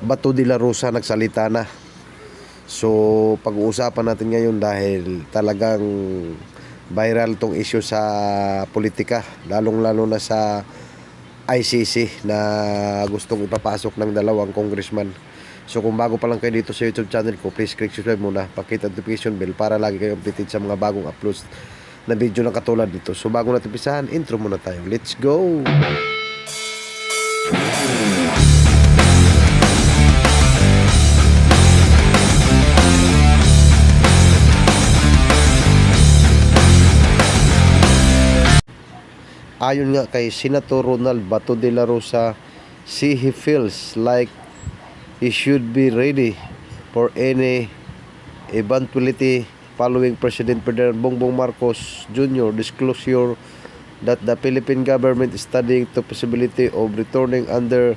Bato de la Rosa nagsalita na. So pag-uusapan natin ngayon dahil talagang viral tong issue sa politika, lalong-lalo na sa ICC na gustong ipapasok ng dalawang congressman. So kung bago pa lang kayo dito sa YouTube channel ko, please click subscribe muna, pakita notification bell para lagi kayo updated sa mga bagong uploads na video na katulad dito. So bago natin umpisahan, intro muna tayo. Let's go! Ayon nga kay Senator Ronald Bato de la Rosa, he feels like he should be ready for any eventuality following President Ferdinand Bongbong Marcos Jr. disclosure that the Philippine government is studying the possibility of returning under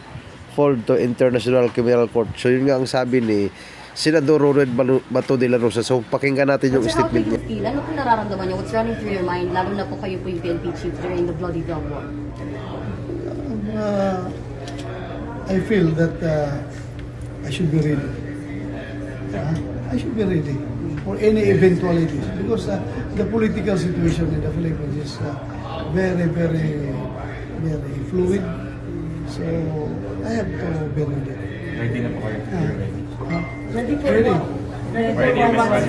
fold to International Criminal Court. So yun nga ang sabi ni Senador Ronald Bato de la Rosa. So pakinggan natin yung statement niya. Feel? Ano po nararamdaman niyo? What's running through your mind? Lalo na po kayo po yung PNP chief during the bloody dog war. I feel that I should be ready. I should be ready for any eventualities because the political situation in the Philippines is very, very, very fluid. So I have to be ready. Ready na po kayo? Ready for Ready. what? Ready for what?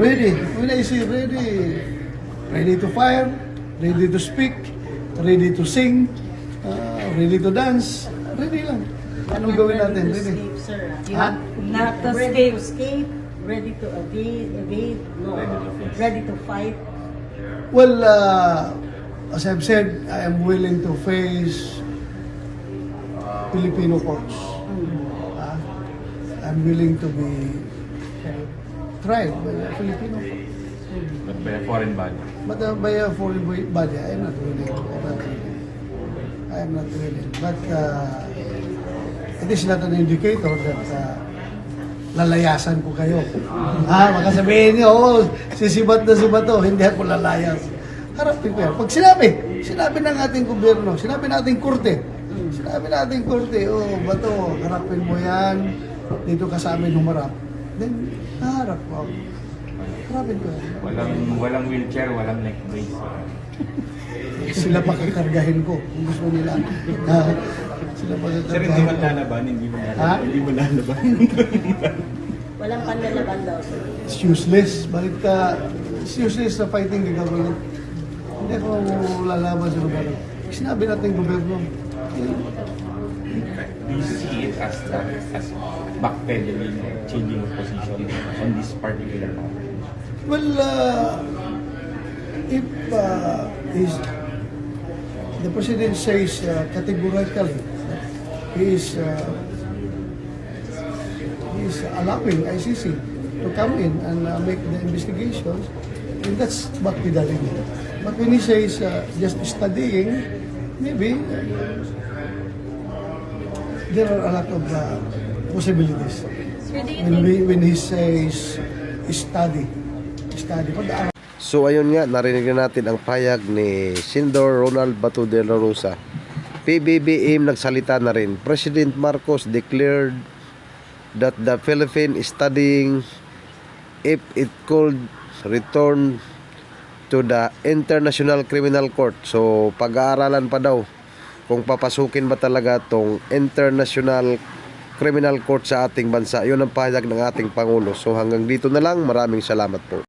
Ready. When I say ready, ready to fire, ready to speak, ready to sing, ready to dance, ready lang. Anong gawin natin? Ready. You have Not to ready to escape. escape, ready to evade, no, ready to fight. Well, as I've said, I am willing to face Filipino courts. I'm willing to be tried by a Filipino court. But by a foreign body. But by a foreign body, I am not willing. I am not willing. But it is not an indicator that lalayasan ko kayo. Baka sabihin niyo, sisibat na sibato, hindi ako lalayas. Harapin ko yan. Pag sinabi ng ating gobyerno, sinabi nating korte, bato, harapin mo yan, dito ka sa amin humarap. Then, naharap ko. Harapin ko yan. Walang wheelchair, walang neck brace. Sila pakakargahin ko kung gusto nila. Sila Sir, hindi mo pakakargahin ko. lalaban, hindi mo Ha? lalaban. Hindi mo lalaban. Walang panlalaban daw, sir. It's useless. Bakit ka, it's useless na fighting the government. Hindi ako lalaban sa gobyerno. Sinabi natin gobyerno. Do you see it as backpedaling, changing of position on this particular matter? Well, if the president says categorically he's allowing ICC to come in and make the investigations, then that's backpedaling. But when he says just studying, maybe there are a lot of possibilities. Sir, do you think When he says study. So ayun nga, narinig na natin ang payag ni Senador Ronald Bato de la Rosa. PBBM nagsalita na rin. President Marcos declared that the Philippines is studying if it could return to the International Criminal Court. So pag-aaralan pa daw kung papasukin ba talaga tong International Criminal Court sa ating bansa. Yun ang pahayag ng ating Pangulo. So hanggang dito na lang. Maraming salamat po.